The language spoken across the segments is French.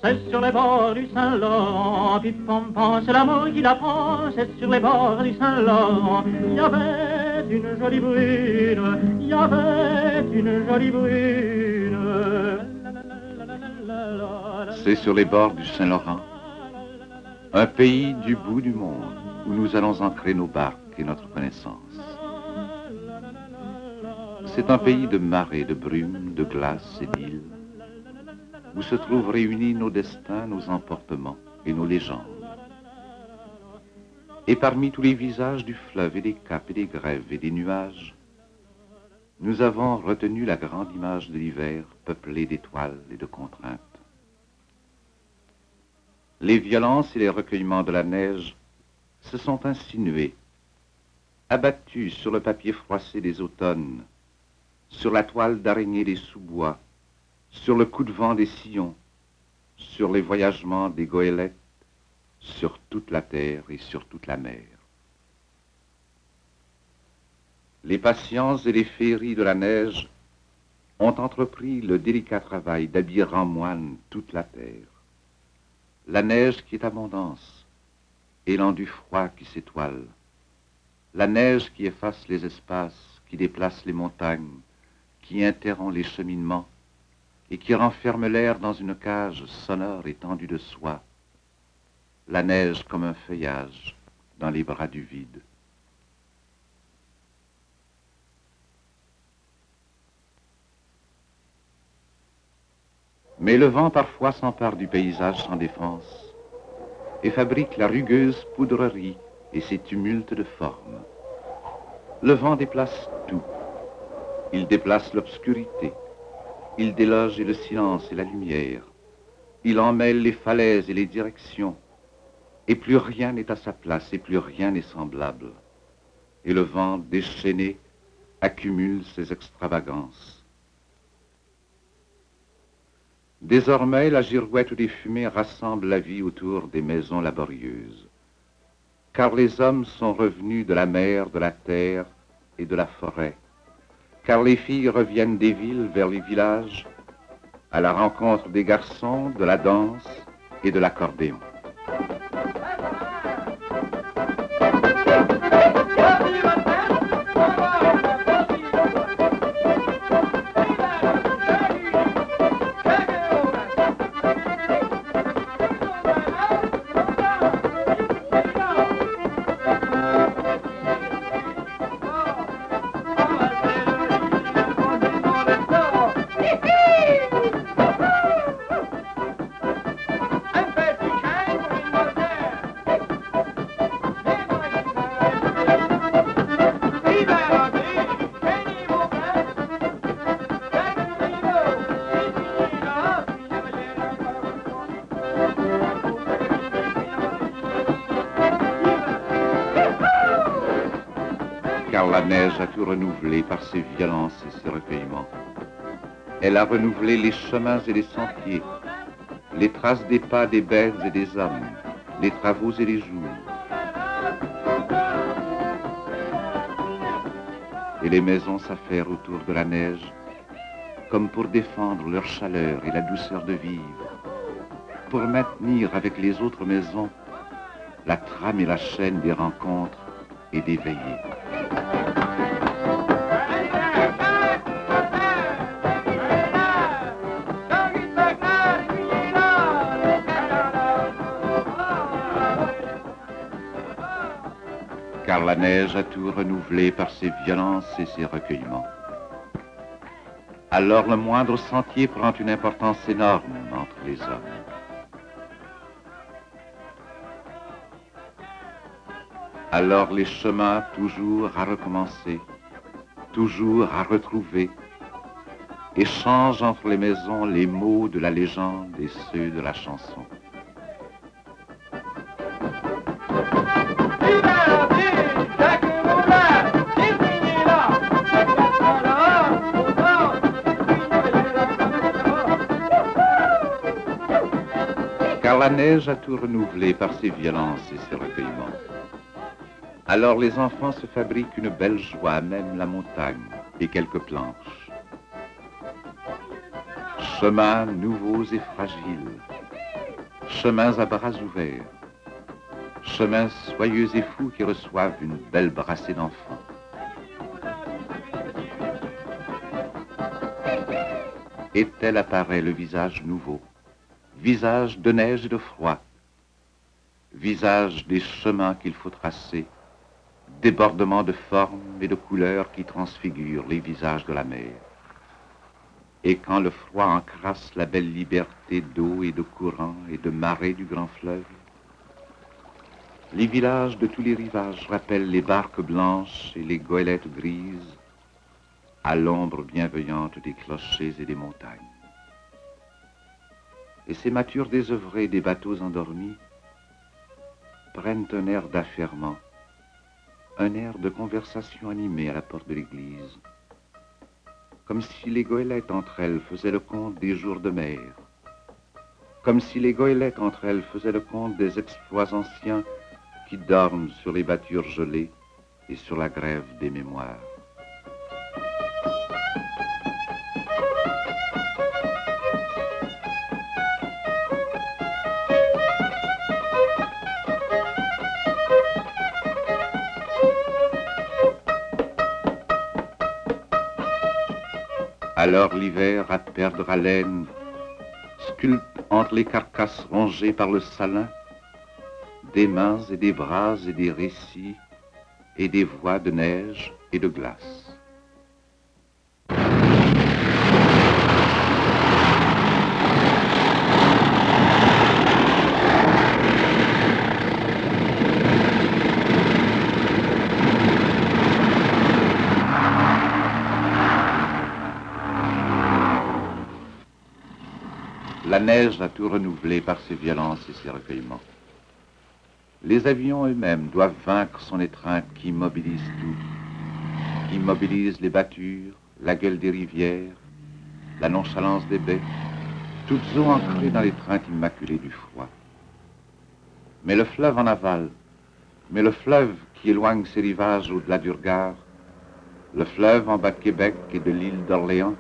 c'est sur les bords du Saint-Laurent, puis pom-pom, c'est l'amour qui l'apprend, c'est sur les bords du Saint-Laurent. Il y avait une jolie brune, il y avait une jolie brune. C'est sur les bords du Saint-Laurent, un pays du bout du monde, où nous allons ancrer nos barques et notre connaissance. C'est un pays de marées, de brumes, de glaces et d'îles, où se trouvent réunis nos destins, nos emportements et nos légendes. Et parmi tous les visages du fleuve et des caps et des grèves et des nuages, nous avons retenu la grande image de l'hiver peuplée d'étoiles et de contraintes. Les violences et les recueillements de la neige se sont insinués, abattus sur le papier froissé des automnes, sur la toile d'araignée des sous-bois, sur le coup de vent des sillons, sur les voyagements des goélettes, sur toute la terre et sur toute la mer. Les patiences et les féeries de la neige ont entrepris le délicat travail d'habiller en moine toute la terre. La neige qui est abondance, élan du froid qui s'étoile, la neige qui efface les espaces, qui déplace les montagnes, qui interrompt les cheminements et qui renferme l'air dans une cage sonore et tendue de soie, la neige comme un feuillage dans les bras du vide. Mais le vent parfois s'empare du paysage sans défense et fabrique la rugueuse poudrerie et ses tumultes de formes. Le vent déplace tout. Il déplace l'obscurité. Il déloge le silence et la lumière. Il emmêle les falaises et les directions. Et plus rien n'est à sa place et plus rien n'est semblable. Et le vent déchaîné accumule ses extravagances. Désormais, la girouette des fumées rassemble la vie autour des maisons laborieuses. Car les hommes sont revenus de la mer, de la terre et de la forêt. Car les filles reviennent des villes vers les villages, à la rencontre des garçons, de la danse et de l'accordéon. Car la neige a tout renouvelé par ses violences et ses recueillements. Elle a renouvelé les chemins et les sentiers, les traces des pas des bêtes et des hommes, les travaux et les jours. Et les maisons s'affairent autour de la neige, comme pour défendre leur chaleur et la douceur de vivre, pour maintenir avec les autres maisons la trame et la chaîne des rencontres et des veillées. Car la neige a tout renouvelé par ses violences et ses recueillements. Alors le moindre sentier prend une importance énorme entre les hommes. Alors les chemins toujours à recommencer, toujours à retrouver, échangent entre les maisons les mots de la légende et ceux de la chanson. Car la neige a tout renouvelé par ses violences et ses recueillements. Alors les enfants se fabriquent une belle joie, même la montagne et quelques planches. Chemins nouveaux et fragiles, chemins à bras ouverts, chemins soyeux et fous qui reçoivent une belle brassée d'enfants. Et tel apparaît le visage nouveau, visage de neige et de froid, visage des chemins qu'il faut tracer, débordement de formes et de couleurs qui transfigurent les visages de la mer. Et quand le froid encrasse la belle liberté d'eau et de courant et de marée du grand fleuve, les villages de tous les rivages rappellent les barques blanches et les goélettes grises à l'ombre bienveillante des clochers et des montagnes. Et ces matures désœuvrées des bateaux endormis prennent un air d'affairement, un air de conversation animée à la porte de l'église, comme si les goélettes entre elles faisaient le compte des jours de mer, comme si les goélettes entre elles faisaient le compte des exploits anciens qui dorment sur les battures gelées et sur la grève des mémoires. Alors l'hiver, à perdre haleine, sculpte entre les carcasses rongées par le salin des mains et des bras et des récits et des voix de neige et de glace. La neige a tout renouvelé par ses violences et ses recueillements. Les avions eux-mêmes doivent vaincre son étreinte qui immobilise tout, qui immobilise les battures, la gueule des rivières, la nonchalance des baies, toutes eaux ancrées dans l'étreinte immaculée du froid. Mais le fleuve en aval, mais le fleuve qui éloigne ses rivages au-delà du regard, le fleuve en bas de Québec et de l'île d'Orléans,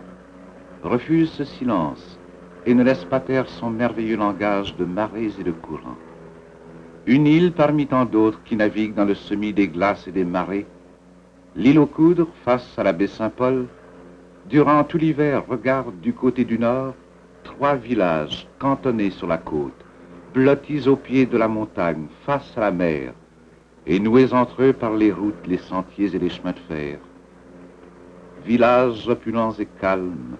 refuse ce silence et ne laisse pas taire son merveilleux langage de marées et de courants. Une île parmi tant d'autres qui naviguent dans le semis des glaces et des marées, l'île aux Coudres, face à la baie Saint-Paul, durant tout l'hiver regarde du côté du nord 3 villages cantonnés sur la côte, blottis au pied de la montagne, face à la mer, et noués entre eux par les routes, les sentiers et les chemins de fer. Villages opulents et calmes,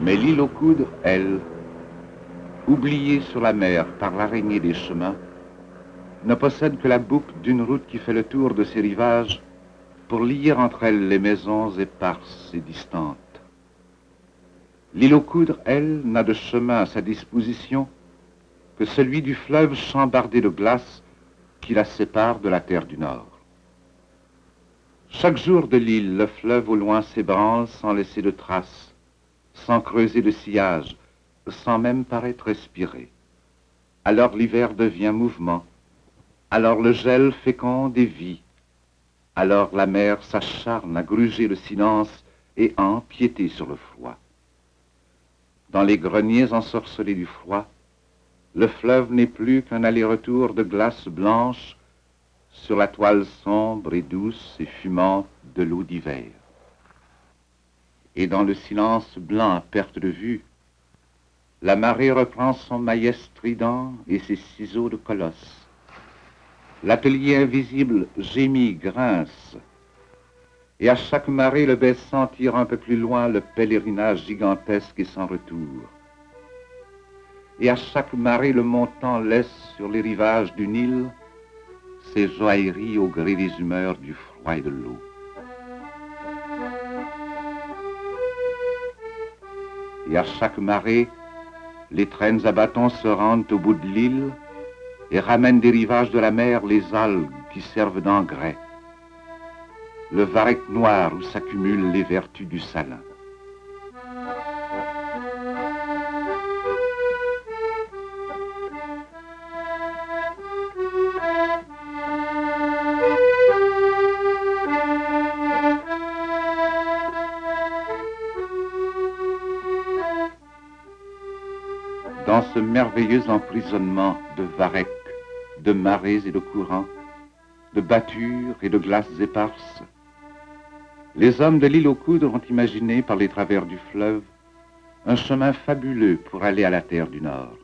mais l'île aux Coudres, elle, oubliée sur la mer par l'araignée des chemins, ne possède que la boucle d'une route qui fait le tour de ses rivages pour lier entre elles les maisons éparses et distantes. L'île aux Coudres, elle, n'a de chemin à sa disposition que celui du fleuve chambardé de glace qui la sépare de la terre du Nord. Chaque jour de l'île, le fleuve au loin s'ébranle sans laisser de traces, sans creuser de sillage, sans même paraître respirer. Alors l'hiver devient mouvement, alors le gel féconde et vit, alors la mer s'acharne à gruger le silence et à empiéter sur le froid. Dans les greniers ensorcelés du froid, le fleuve n'est plus qu'un aller-retour de glace blanche sur la toile sombre et douce et fumante de l'eau d'hiver. Et dans le silence blanc à perte de vue, la marée reprend son maillet strident et ses ciseaux de colosse. L'atelier invisible gémit, grince, et à chaque marée le baissant tire un peu plus loin le pèlerinage gigantesque et sans retour. Et à chaque marée le montant laisse sur les rivages d'une île ses joailleries au gré des humeurs du froid et de l'eau. Et à chaque marée, les traînes à bâtons se rendent au bout de l'île et ramènent des rivages de la mer les algues qui servent d'engrais, le varech noir où s'accumulent les vertus du salin. ce merveilleux emprisonnement de varechs, de marées et de courants, de battures et de glaces éparses, les hommes de l'île aux Coudres ont imaginé par les travers du fleuve un chemin fabuleux pour aller à la terre du Nord.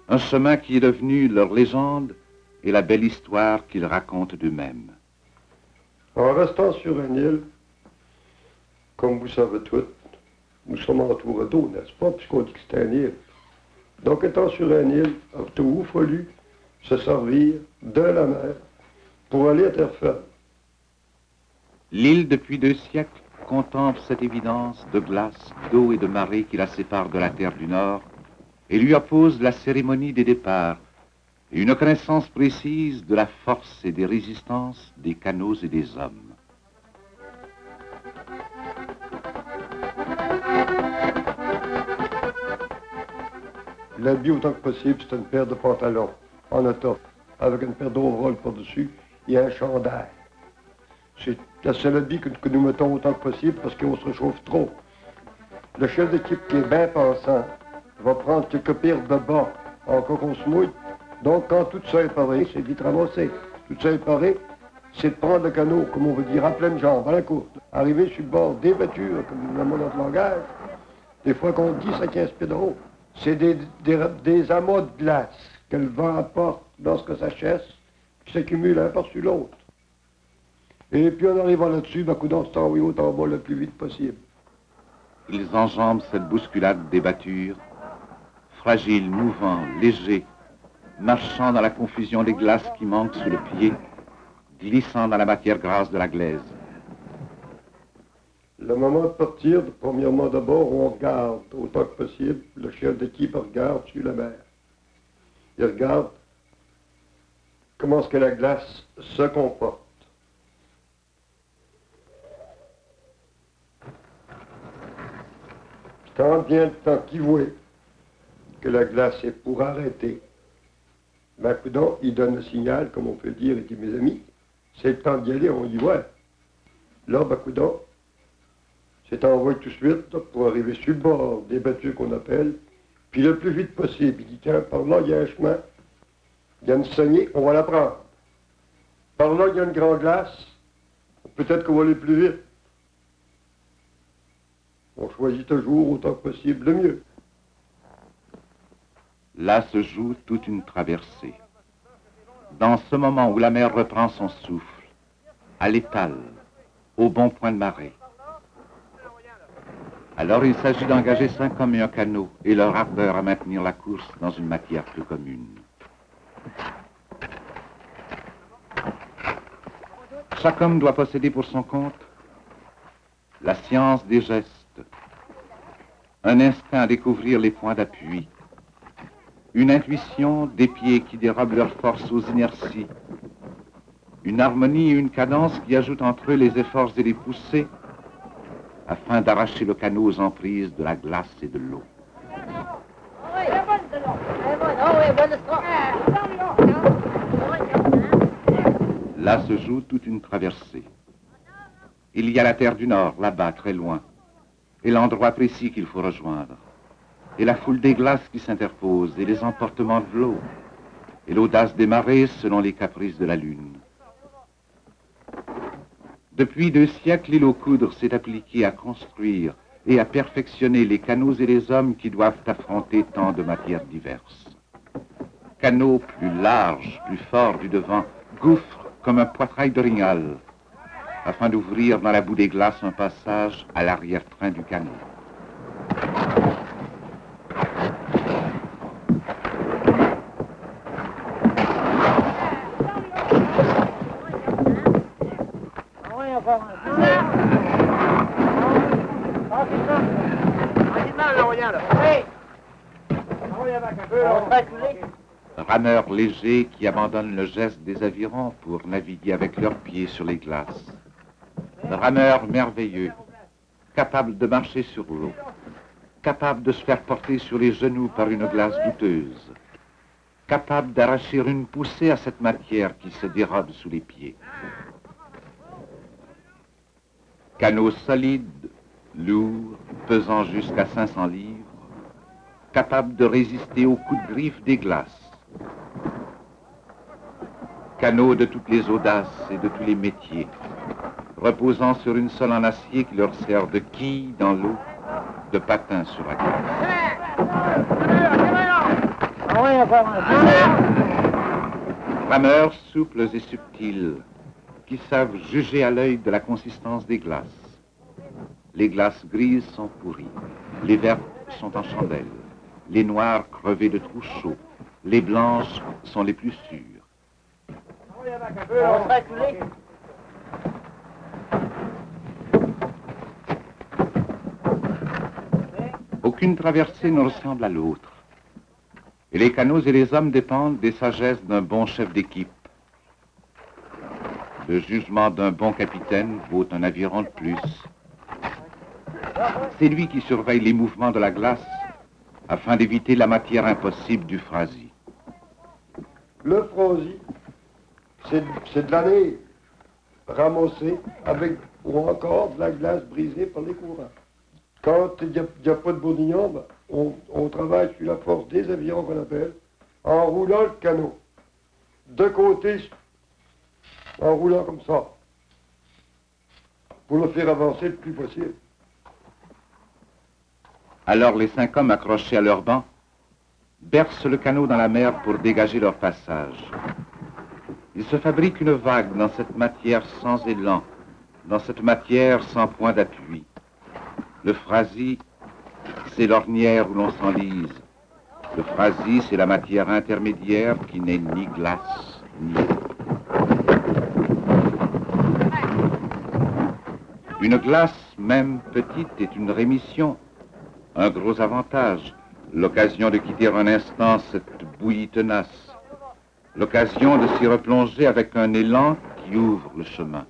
Un chemin qui est devenu leur légende et la belle histoire qu'ils racontent d'eux-mêmes. En restant sur une île, comme vous savez tous, nous sommes entourés d'eau, n'est-ce pas, puisqu'on dit que c'est une île. Donc, étant sur une île, il a fallu se servir de la mer pour aller à terre ferme. L'île, depuis 2 siècles, contemple cette évidence de glace, d'eau et de marée qui la sépare de la terre du Nord et lui oppose la cérémonie des départs et une connaissance précise de la force et des résistances des canaux et des hommes. L'habit autant que possible, c'est une paire de pantalons en étoffe, avec une paire d'overalls par-dessus et un chandail. C'est la seule habit que nous mettons autant que possible parce qu'on se réchauffe trop. Le chef d'équipe qui est bien pensant va prendre quelques paires de bas encore qu'on se mouille. Donc quand tout ça est paré, c'est vite ramassé. Tout ça est paré, c'est de prendre le canot, comme on veut dire, à pleine jambe, à la courte. Arriver sur le bord des voitures, comme nous nommons notre langage, des fois qu'on dit 10 à 15 pieds de haut. C'est des amas de glace que le vent apporte lorsque ça chasse, qui s'accumulent un par-dessus l'autre. Et puis en arrivant là-dessus, on se t'envoie haut en bas le plus vite possible. Ils enjambent cette bousculade des battures, fragiles, mouvants, légers, marchant dans la confusion des glaces qui manquent sous le pied, glissant dans la matière grasse de la glaise. Le moment de partir, premièrement d'abord, on regarde autant que possible, le chef d'équipe regarde sur la mer. Il regarde comment est-ce que la glace se comporte. Quand vient le temps qu'il voit que la glace est pour arrêter, ben, coudonc, il donne le signal, comme on peut le dire, et dit, mes amis, c'est le temps d'y aller, on y va. Là, ben, coudonc, c'est envoyé tout de suite là, pour arriver sur le bord des battures qu'on appelle, puis le plus vite possible. Il dit, tiens, par là, il y a un chemin, il y a une saignée, on va la prendre. Par là, il y a une grande glace, peut-être qu'on va aller plus vite. On choisit toujours autant que possible le mieux. Là se joue toute une traversée. Dans ce moment où la mer reprend son souffle, à l'étal, au bon point de marée. Alors il s'agit d'engager 5 hommes et un canot et leur ardeur à maintenir la course dans une matière peu commune. Chaque homme doit posséder pour son compte la science des gestes, un instinct à découvrir les points d'appui, une intuition des pieds qui dérobent leur force aux inerties, une harmonie et une cadence qui ajoutent entre eux les efforts et les poussées afin d'arracher le canot aux emprises de la glace et de l'eau. Là se joue toute une traversée. Il y a la terre du Nord, là-bas, très loin, et l'endroit précis qu'il faut rejoindre, et la foule des glaces qui s'interposent, et les emportements de l'eau, et l'audace des marées selon les caprices de la lune. Depuis 2 siècles, l'île aux Coudres s'est appliquée à construire et à perfectionner les canaux et les hommes qui doivent affronter tant de matières diverses. Canaux plus larges, plus forts du devant, gouffres comme un poitrail d'orignal, afin d'ouvrir dans la boue des glaces un passage à l'arrière-train du canot. Rameurs légers qui abandonnent le geste des avirons pour naviguer avec leurs pieds sur les glaces. Rameurs merveilleux, capables de marcher sur l'eau, capables de se faire porter sur les genoux par une glace douteuse, capables d'arracher une poussée à cette matière qui se dérobe sous les pieds. Canot solide, lourd, pesant jusqu'à 500 livres, capable de résister aux coups de griffe des glaces. Canots de toutes les audaces et de tous les métiers, reposant sur une sole en acier qui leur sert de quille dans l'eau, de patin sur la glace. Rameurs souples et subtils, qui savent juger à l'œil de la consistance des glaces. Les glaces grises sont pourries, les vertes sont en chandelle, les noires crevées de trous chauds, les blanches sont les plus sûres. Aucune traversée ne ressemble à l'autre. Et les canots et les hommes dépendent des sagesses d'un bon chef d'équipe. Le jugement d'un bon capitaine vaut un aviron de plus. C'est lui qui surveille les mouvements de la glace afin d'éviter la matière impossible du frasis. Le frasis, c'est de la neige ramassée avec ou encore de la glace brisée par les courants. Quand il n'y a pas de bourdignon, ben, on travaille sur la force des avirons qu'on appelle, en roulant le canot. De côté, en roulant comme ça, pour le faire avancer le plus possible. Alors les 5 hommes accrochés à leur banc bercent le canot dans la mer pour dégager leur passage. Ils se fabriquent une vague dans cette matière sans élan, dans cette matière sans point d'appui. Le frasis, c'est l'ornière où l'on s'enlise. Le frasis, c'est la matière intermédiaire qui n'est ni glace, ni eau. Une glace, même petite, est une rémission, un gros avantage, l'occasion de quitter un instant cette bouillie tenace, l'occasion de s'y replonger avec un élan qui ouvre le chemin.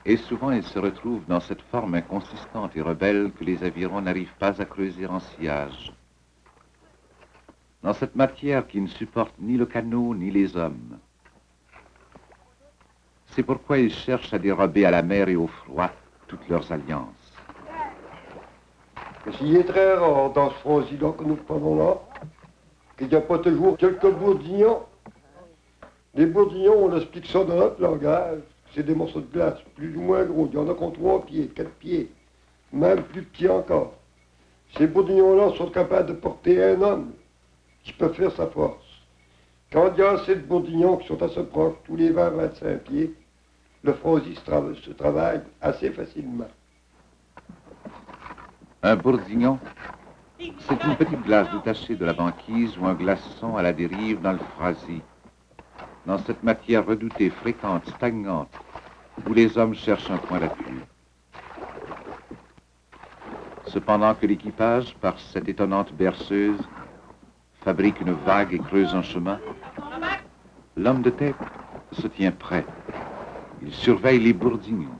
Et souvent, il se retrouve dans cette forme inconsistante et rebelle que les avirons n'arrivent pas à creuser en sillage. Dans cette matière qui ne supporte ni le canot ni les hommes. C'est pourquoi ils cherchent à dérober à la mer et au froid toutes leurs alliances. Il est très rare dans ce frasis-là que nous prenons là, qu'il n'y a pas toujours quelques bourdignons. Les bourdignons, on explique ça dans notre langage. C'est des morceaux de glace, plus ou moins gros. Il y en a qui ont 3 pieds, 4 pieds, même plus petits encore. Ces bourdignons-là sont capables de porter un homme qui peut faire sa force. Quand il y a assez de bourdignons qui sont assez proches, tous les 20-25 pieds, le frasis se travaille assez facilement. Un bourdignon, c'est une petite glace détachée de la banquise ou un glaçon à la dérive dans le frasis. Dans cette matière redoutée, fréquente, stagnante, où les hommes cherchent un point d'appui. Cependant que l'équipage, par cette étonnante berceuse, fabrique une vague et creuse un chemin, l'homme de tête se tient prêt. Il surveille les bourdignons,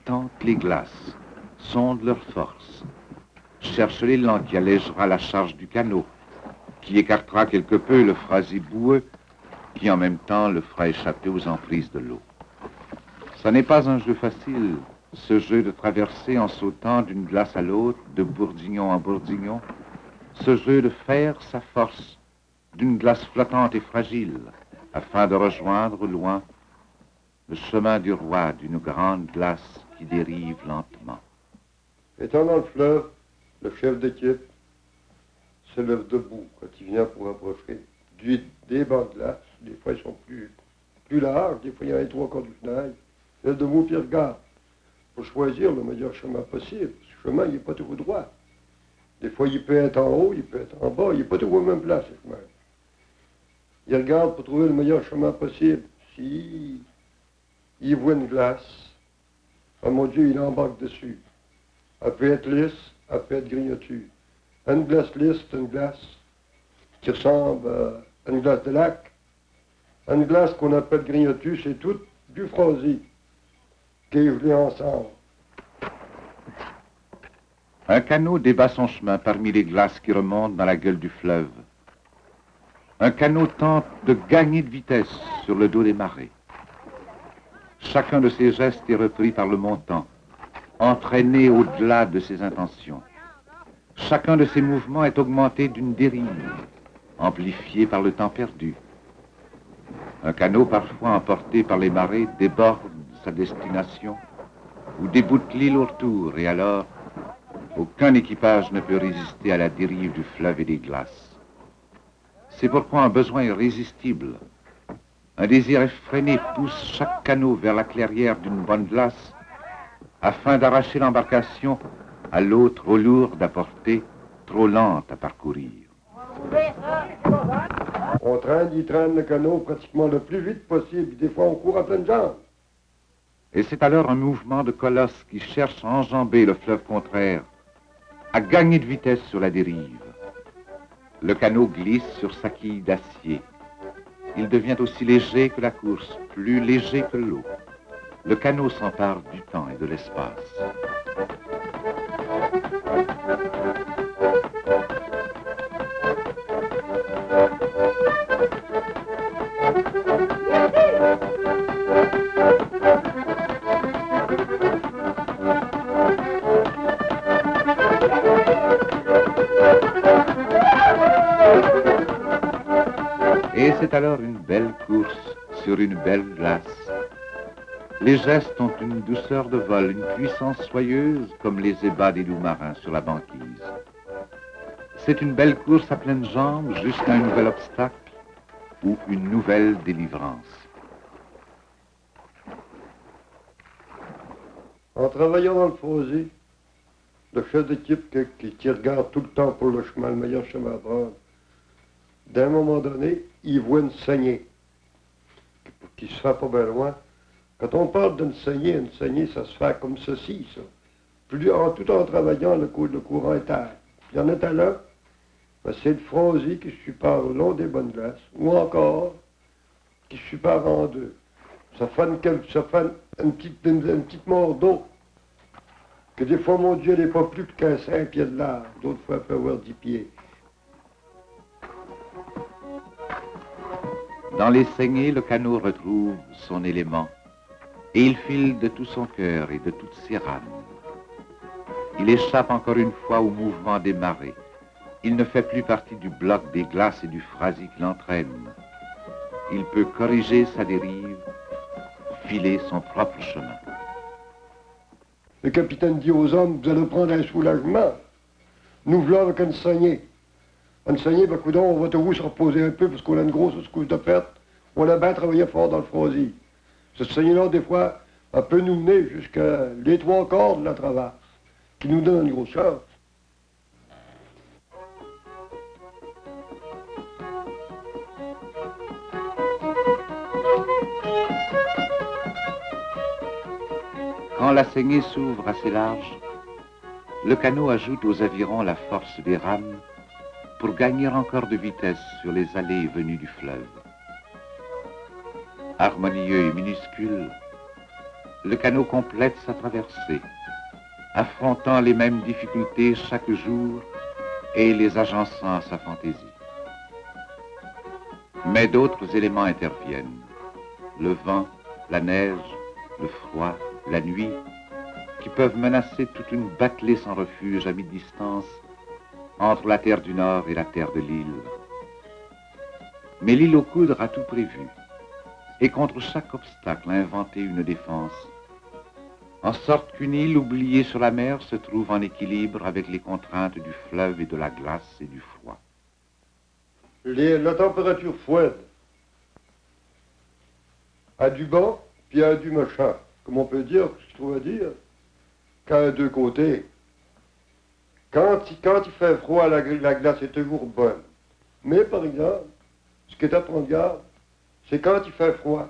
tente les glaces, sonde leur force, cherche l'élan qui allégera la charge du canot, qui écartera quelque peu le frasis boueux, qui en même temps le fera échapper aux emprises de l'eau. Ce n'est pas un jeu facile, ce jeu de traverser en sautant d'une glace à l'autre, de bourdignon en bourdignon, ce jeu de faire sa force d'une glace flottante et fragile, afin de rejoindre au loin le chemin du roi d'une grande glace qui dérive lentement. Étant dans le fleuve, le chef d'équipe se lève debout quand il vient pour approcher des bancs de glace. Des fois, ils sont plus larges, des fois, il y en a les 3 quarts du fenêtre. Il est debout, puis il regarde pour choisir le meilleur chemin possible. Ce chemin, il n'est pas toujours droit. Des fois, il peut être en haut, il peut être en bas, il n'est pas toujours à la même place, ce chemin. Il regarde pour trouver le meilleur chemin possible. Si il voit une glace, oh mon Dieu, il embarque dessus. Elle peut être lisse, elle peut être grignotue. Une glace lisse, c'est une glace qui ressemble à une glace de lac. Une glace qu'on appelle grignotue, c'est tout du frasis qui est gelé ensemble. Un canot débat son chemin parmi les glaces qui remontent dans la gueule du fleuve. Un canot tente de gagner de vitesse sur le dos des marées. Chacun de ses gestes est repris par le montant, entraîné au-delà de ses intentions. Chacun de ces mouvements est augmenté d'une dérive, amplifié par le temps perdu. Un canot, parfois emporté par les marées, déborde sa destination ou déboute l'île autour, et alors, aucun équipage ne peut résister à la dérive du fleuve et des glaces. C'est pourquoi un besoin irrésistible, un désir effréné pousse chaque canot vers la clairière d'une bonne glace afin d'arracher l'embarcation à l'eau trop lourde à porter, trop lente à parcourir. On traîne le canot pratiquement le plus vite possible. Des fois, on court à pleines jambes. Et c'est alors un mouvement de colosse qui cherche à enjamber le fleuve contraire, à gagner de vitesse sur la dérive. Le canot glisse sur sa quille d'acier. Il devient aussi léger que la course, plus léger que l'eau. Le canot s'empare du temps et de l'espace. Et c'est alors une belle course sur une belle glace. Les gestes ont une douceur de vol, une puissance soyeuse comme les ébats des loups marins sur la banquise. C'est une belle course à pleines jambes jusqu'à un nouvel obstacle ou une nouvelle délivrance. En travaillant dans le Frosy, le chef d'équipe qui regarde tout le temps pour le chemin, le meilleur chemin à prendre, d'un moment donné, il voit une saignée qui se fait pas bien loin. Quand on parle d'une saignée, ça se fait comme ceci, ça. Tout en travaillant, le courant est à. Il y en a là, ben c'est le Frosy qui se sépare le long des bonnes glaces, ou encore qui se sépare en deux. Ça fait une petite mort d'eau, que des fois, mon Dieu, elle n'est pas plus qu'un 5 pieds de large, d'autres fois, elle peut avoir 10 pieds. Dans les saignées, le canot retrouve son élément et il file de tout son cœur et de toutes ses rames. Il échappe encore une fois au mouvement des marées. Il ne fait plus partie du bloc des glaces et du phrasé qui l'entraîne. Il peut corriger sa dérive, filer son propre chemin. Le capitaine dit aux hommes, vous allez prendre un soulagement. Nous voilà avec une saignée. Une saignée, ben, coudonc, on va tous se reposer un peu parce qu'on a une grosse couche de perte. On a bien travaillé fort dans le Frosy. Cette saignée-là, des fois, elle peut nous mener jusqu'à les 3/4 de la traverse, qui nous donne une grosse chance. Quand la saignée s'ouvre assez large, le canot ajoute aux avirons la force des rames pour gagner encore de vitesse sur les allées et venues du fleuve. Harmonieux et minuscule, le canot complète sa traversée, affrontant les mêmes difficultés chaque jour et les agençant à sa fantaisie. Mais d'autres éléments interviennent. Le vent, la neige, le froid, la nuit, qui peuvent menacer toute une bâclée sans refuge à mi-distance entre la terre du Nord et la terre de l'île. Mais l'île aux coudres a tout prévu, et contre chaque obstacle a inventé une défense, en sorte qu'une île oubliée sur la mer se trouve en équilibre avec les contraintes du fleuve et de la glace et du froid. La température froide a du bon, puis a du méchant. Comme on peut dire, ce que je trouve à dire, quand a deux côtés. Quand il fait froid, la glace est toujours bonne. Mais par exemple, ce qui est à prendre garde, c'est quand il fait froid.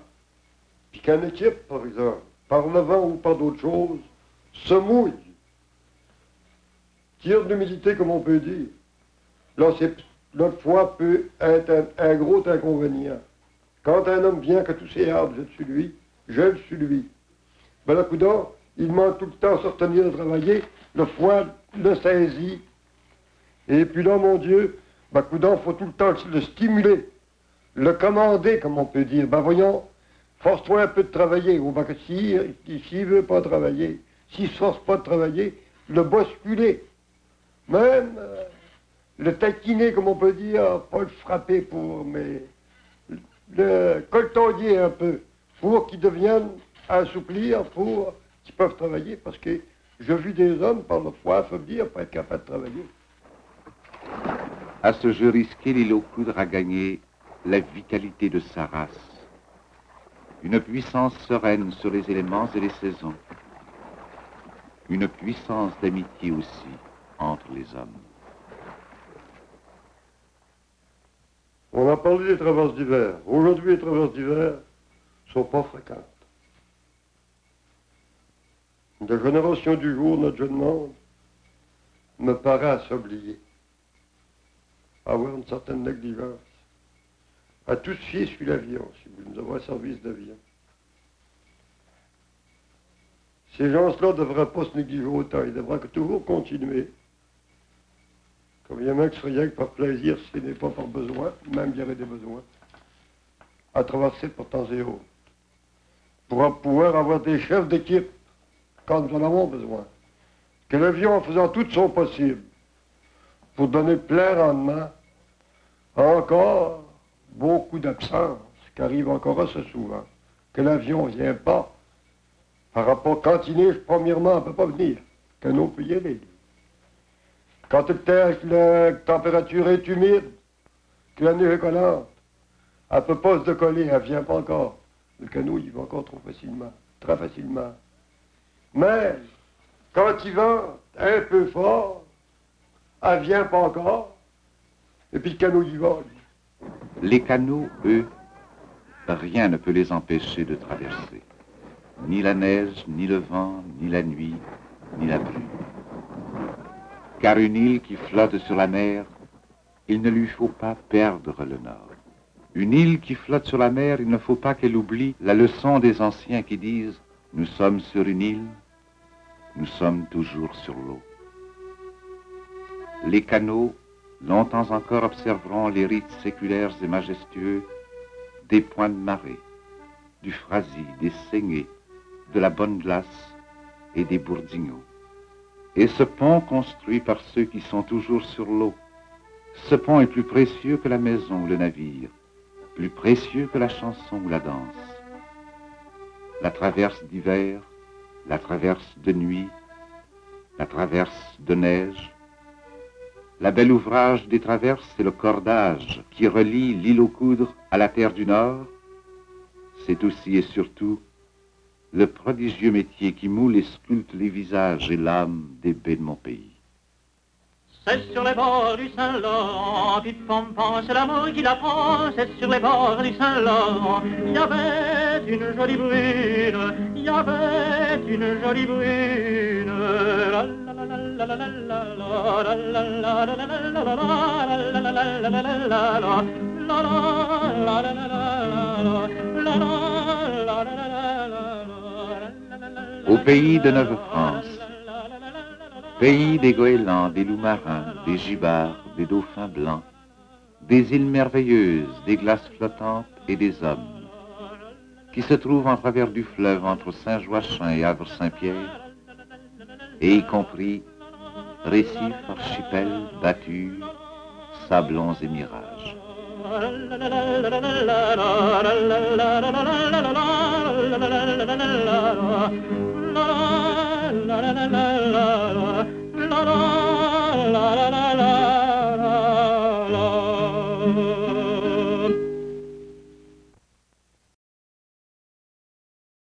Puis qu'une équipe, par exemple, par le vent ou par d'autres choses, se mouille, tire de l'humidité, comme on peut dire. Là, le froid peut être un gros inconvénient. Quand un homme vient que tous ses arbres jettent sur lui, gèlent sur lui. Ben là, coudonc, il manque tout le temps à se retenir de travailler, le froid le saisit. Et puis là, mon Dieu, ben coudonc, il faut tout le temps le stimuler, le commander, comme on peut dire. Ben voyons, force-toi un peu de travailler. Ou ben que s'il veut pas travailler, s'il ne se force pas de travailler, le bousculer. même le taquiner, comme on peut dire, pas le frapper pour, mais le coltonder un peu, pour qu'ils deviennent assouplir, pour qu'ils peuvent travailler, parce que j'ai vu des hommes, par le fois, affaiblir, pas être capables de travailler. À ce jeu risqué, l'île aux coudres a gagné la vitalité de sa race, une puissance sereine sur les éléments et les saisons, une puissance d'amitié aussi entre les hommes. On a parlé des traverses d'hiver. Aujourd'hui, les traverses d'hiver ne sont pas fréquentes. La génération du jour, notre jeune monde, me paraît s'oublier, avoir une certaine négligence, à tout se fier sur l'avion, si nous avons un service d'avion. Ces gens-là ne devraient pas se négliger autant, ils devraient toujours continuer. Comme il y a même qui serait rien que par plaisir, si ce n'est pas par besoin, même il y aurait des besoins, à traverser par temps et autres, pour pouvoir avoir des chefs d'équipe quand nous en avons besoin. Que l'avion, en faisant tout son possible pour donner plein rendement, a encore beaucoup d'absences, qui arrivent encore assez souvent. Que l'avion ne vient pas. Par rapport quand il neige, premièrement, on ne peut pas venir. Qu'un autre peut y aller. Quand la température est humide, que la neige est collante, elle ne peut pas se décoller, elle ne vient pas encore. Le canot, il va encore trop facilement, très facilement. Mais, quand il vente un peu fort, elle ne vient pas encore, et puis le canot y va. Les canots, eux, rien ne peut les empêcher de traverser. Ni la neige, ni le vent, ni la nuit, ni la brume. Car une île qui flotte sur la mer, il ne lui faut pas perdre le nord. Une île qui flotte sur la mer, il ne faut pas qu'elle oublie la leçon des anciens qui disent « Nous sommes sur une île, nous sommes toujours sur l'eau ». Les canots, longtemps encore, observeront les rites séculaires et majestueux des points de marée, du Phrasie, des Saignées, de la Bonne Glace et des Bourdignots. Et ce pont construit par ceux qui sont toujours sur l'eau, ce pont est plus précieux que la maison ou le navire, plus précieux que la chanson ou la danse. La traverse d'hiver, la traverse de nuit, la traverse de neige, la belle ouvrage des traverses, c'est le cordage qui relie l'île aux coudres à la terre du Nord. C'est aussi et surtout le prodigieux métier qui moule et sculpte les visages et l'âme des baies de mon pays. C'est sur les bords du Saint-Laurent, pit-pom-pom, c'est l'amour qui la prend. C'est sur les bords du Saint-Laurent, il y avait une jolie brune, il y avait une jolie brune. Au pays de Neuve-France, pays des goélands, des loups marins, des gibards, des dauphins blancs, des îles merveilleuses, des glaces flottantes et des hommes, qui se trouvent en travers du fleuve entre Saint-Joachim et Havre-Saint-Pierre, et y compris récifs, archipels, battus, sablons et mirages.